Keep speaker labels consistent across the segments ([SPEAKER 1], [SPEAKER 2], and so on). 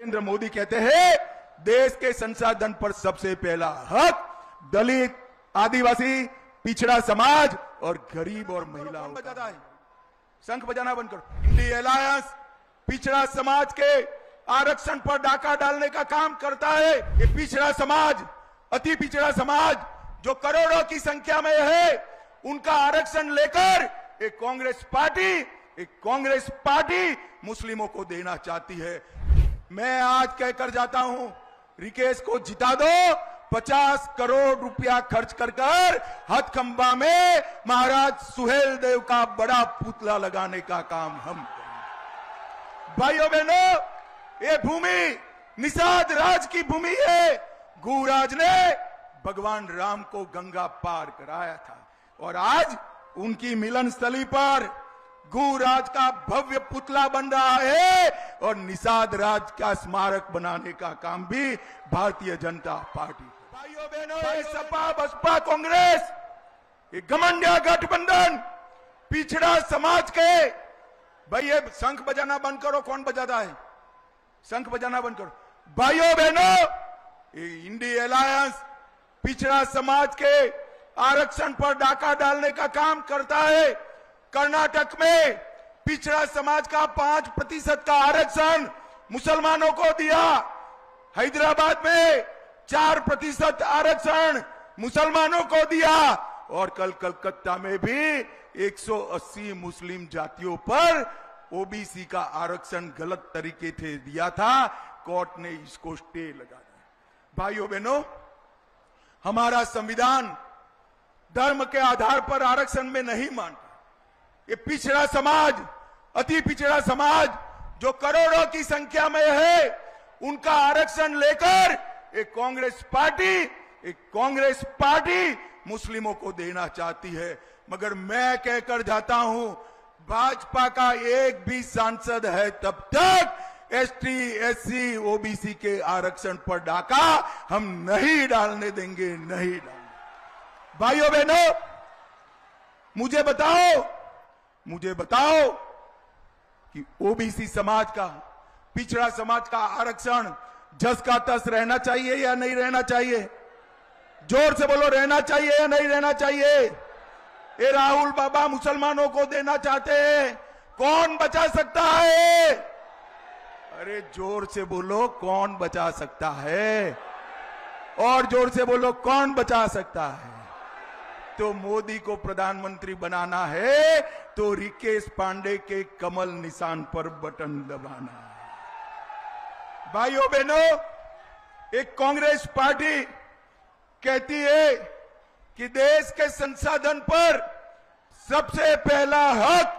[SPEAKER 1] नरेंद्र मोदी कहते हैं देश के संसाधन पर सबसे पहला हक दलित, आदिवासी, पिछड़ा समाज और गरीब और महिलाओं का बजाता है। शंख बजाना बंद करो। इंडिया अलायंस पिछड़ा समाज के आरक्षण पर डाका डालने का काम करता है। ये पिछड़ा समाज, अति पिछड़ा समाज जो करोड़ों की संख्या में है, उनका आरक्षण लेकर एक कांग्रेस पार्टी मुस्लिमों को देना चाहती है। मैं आज कहकर जाता हूं, रिकेश को जिता दो, 50 करोड़ रुपया खर्च कर हथखंबा में महाराज सुहेल देव का बड़ा पुतला लगाने का काम हम करेंगे। भाइयों बहनों, ये भूमि निषाद राज की भूमि है। गुराज ने भगवान राम को गंगा पार कराया था और आज उनकी मिलन स्थली पर गुराज का भव्य पुतला बन रहा है और निषाद राज का स्मारक बनाने का काम भी भारतीय जनता पार्टी। भाइयों बहनों, ये सपा बसपा कांग्रेस, ये घमंडिया गठबंधन पिछड़ा समाज के, भाई ये शंख बजाना बंद करो। कौन बजाता है? शंख बजाना बंद करो। भाइयों बहनों, ये इंडिया अलायंस पिछड़ा समाज के आरक्षण पर डाका डालने का काम करता है। कर्नाटक में पिछड़ा समाज का 5% का आरक्षण मुसलमानों को दिया। हैदराबाद में 4% आरक्षण मुसलमानों को दिया और कल कलकत्ता में भी 180 मुस्लिम जातियों पर ओबीसी का आरक्षण गलत तरीके से दिया था। कोर्ट ने इसको स्टे लगा दिया। भाइयों बहनों, हमारा संविधान धर्म के आधार पर आरक्षण में नहीं मानता। ये पिछड़ा समाज, अति पिछड़ा समाज जो करोड़ों की संख्या में है, उनका आरक्षण लेकर एक कांग्रेस पार्टी मुस्लिमों को देना चाहती है। मगर मैं कहकर जाता हूं, भाजपा का एक भी सांसद है तब तक एसटी, एससी, ओबीसी के आरक्षण पर डाका हम नहीं डालने देंगे, नहीं डालने। भाइयों बहनों, मुझे बताओ कि ओबीसी समाज का, पिछड़ा समाज का आरक्षण जस का तस रहना चाहिए या नहीं रहना चाहिए? जोर से बोलो, रहना चाहिए या नहीं रहना चाहिए? ये राहुल बाबा मुसलमानों को देना चाहते हैं, कौन बचा सकता है? अरे जोर से बोलो, कौन बचा सकता है? और जोर से बोलो, कौन बचा सकता है? तो मोदी को प्रधानमंत्री बनाना है तो रिकेश पांडे के कमल निशान पर बटन दबाना है। भाइयों बहनों, एक कांग्रेस पार्टी कहती है कि देश के संसाधन पर सबसे पहला हक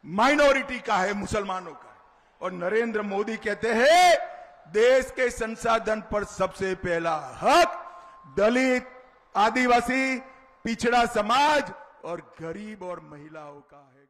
[SPEAKER 1] माइनॉरिटी का है, मुसलमानों का। और नरेंद्र मोदी कहते हैं देश के संसाधन पर सबसे पहला हक दलित, आदिवासी, पिछड़ा समाज और गरीब और महिलाओं का है।